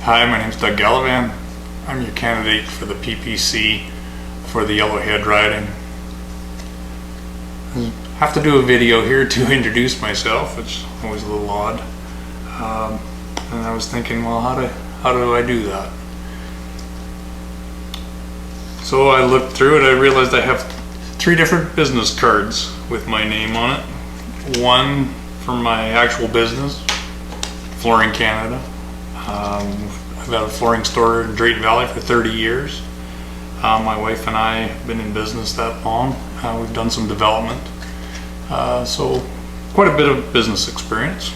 Hi, my name is Doug Gallivan. I'm your candidate for the PPC for the Yellowhead riding. I have to do a video here to introduce myself, which is always a little odd. And I was thinking, well, how do I do that? So I looked through it. I realized I have 3 different business cards with my name on it. One for my actual business, Flooring Canada. I've had a flooring store in Drayton Valley for 30 years. My wife and I have been in business that long. We've done some development. So quite a bit of business experience.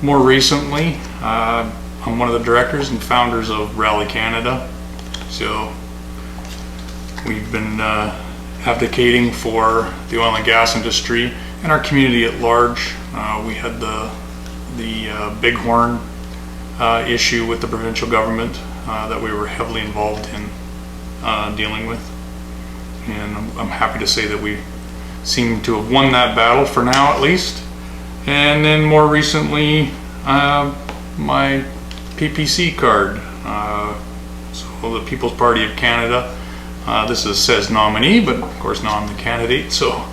More recently, I'm one of the directors and founders of Rally Canada. So we've been advocating for the oil and gas industry and our community at large. We had the Bighorn issue with the provincial government that we were heavily involved in dealing with, and I'm happy to say that we seem to have won that battle for now, at least. And then more recently, my PPC card, so the People's Party of Canada. This says nominee, but of course now I'm the candidate. So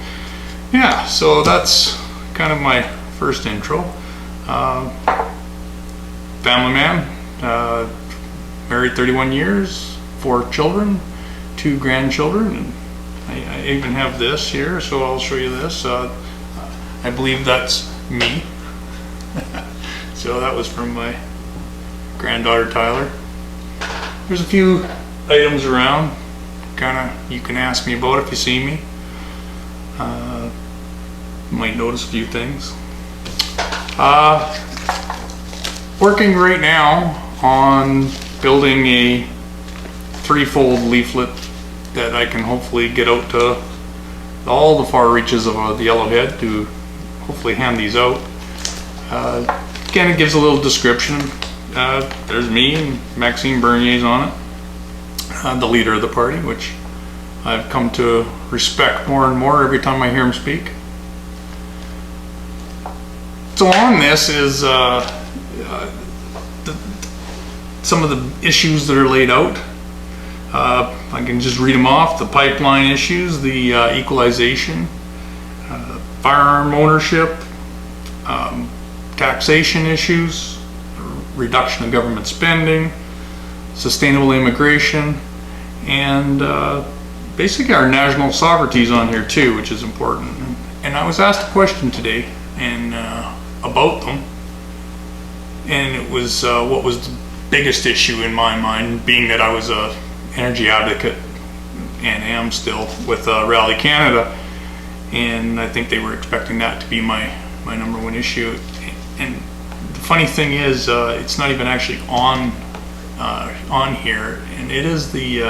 yeah, so that's kind of my first intro. Family man, married 31 years, 4 children, 2 grandchildren, and I even have this here, so I'll show you this. I believe that's me. So that was from my granddaughter Tyler. There's a few items around, you can ask me about if you see me. You might notice a few things. Working right now on building a 3-fold leaflet that I can hopefully get out to all the far reaches of the Yellowhead to hopefully hand these out. Again, it gives a little description. There's me and Maxime Bernier's on it, the leader of the party, which I've come to respect more and more every time I hear him speak. So on this is some of the issues that are laid out. I can just read them off. The pipeline issues, the equalization, firearm ownership, taxation issues, reduction of government spending, sustainable immigration, and basically our national sovereignty is on here too, which is important. And I was asked a question today about them, and it was what was the biggest issue in my mind, being that I was a energy advocate and am still with Rally Canada, and I think they were expecting that to be my number 1 issue. And the funny thing is, it's not even actually on here, and it is the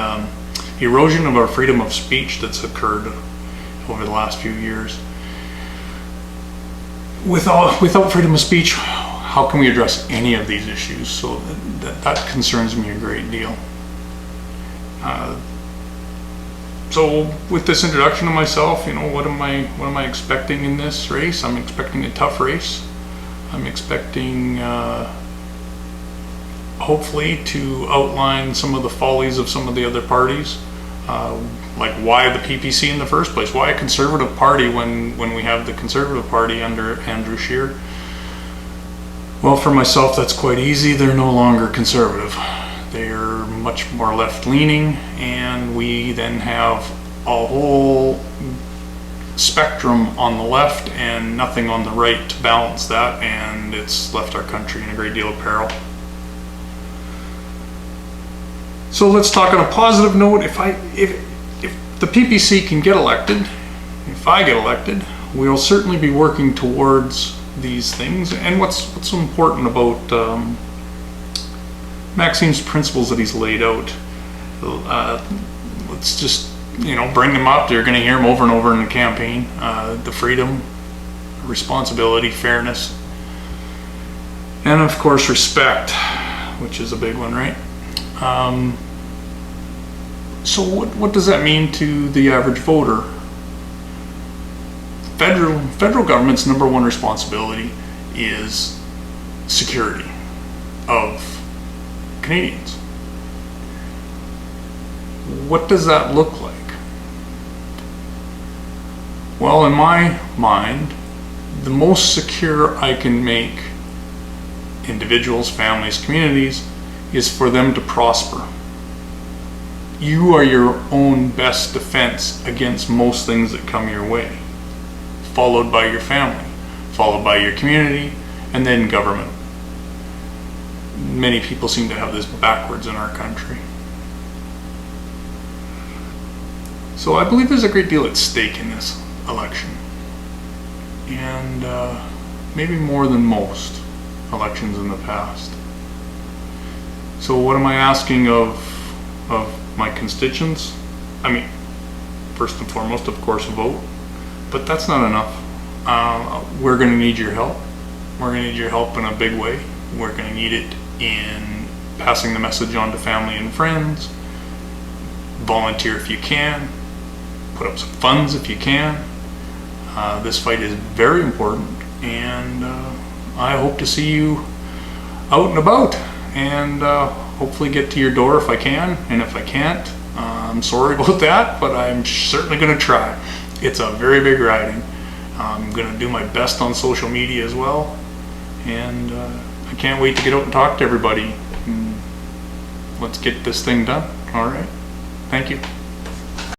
erosion of our freedom of speech that's occurred over the last few years. Without freedom of speech, how can we address any of these issues? So that concerns me a great deal. So with this introduction to myself, what am I expecting in this race? I'm expecting a tough race. I'm expecting hopefully to outline some of the follies of some of the other parties, like why the PPC in the first place, why a conservative party when we have the Conservative Party under Andrew Scheer. Well, for myself, that's quite easy. They're no longer conservative. They're much more left-leaning, and we then have a whole spectrum on the left and nothing on the right to balance that, and it's left our country in a great deal of peril. So let's talk on a positive note. If the PPC can get elected, if I get elected, we'll certainly be working towards these things. And what's so important about Maxime's principles that he's laid out, let's just bring them up. You're going to hear them over and over in the campaign. The freedom, responsibility, fairness, and of course respect, which is a big one, right? So what does that mean to the average voter? Federal government's #1 responsibility is security. of Canadians. What does that look like? Well, in my mind, the most secure I can make individuals, families, communities is for them to prosper. You are your own best defense against most things that come your way, followed by your family, followed by your community, and then government. Many people seem to have this backwards in our country. So I believe there's a great deal at stake in this election, and maybe more than most elections in the past. So what am I asking of my constituents? I mean, first and foremost, of course, a vote, but that's not enough. We're going to need your help. We're going to need your help in a big way. We're going to need it in passing the message on to family and friends. Volunteer if you can. Put up some funds if you can. This fight is very important, and I hope to see you out and about, and hopefully get to your door if I can, and if I can't, I'm sorry about that, but I'm certainly going to try. It's a very big riding. I'm going to do my best on social media as well, and I can't wait to get out and talk to everybody. Let's get this thing done. All right. Thank you.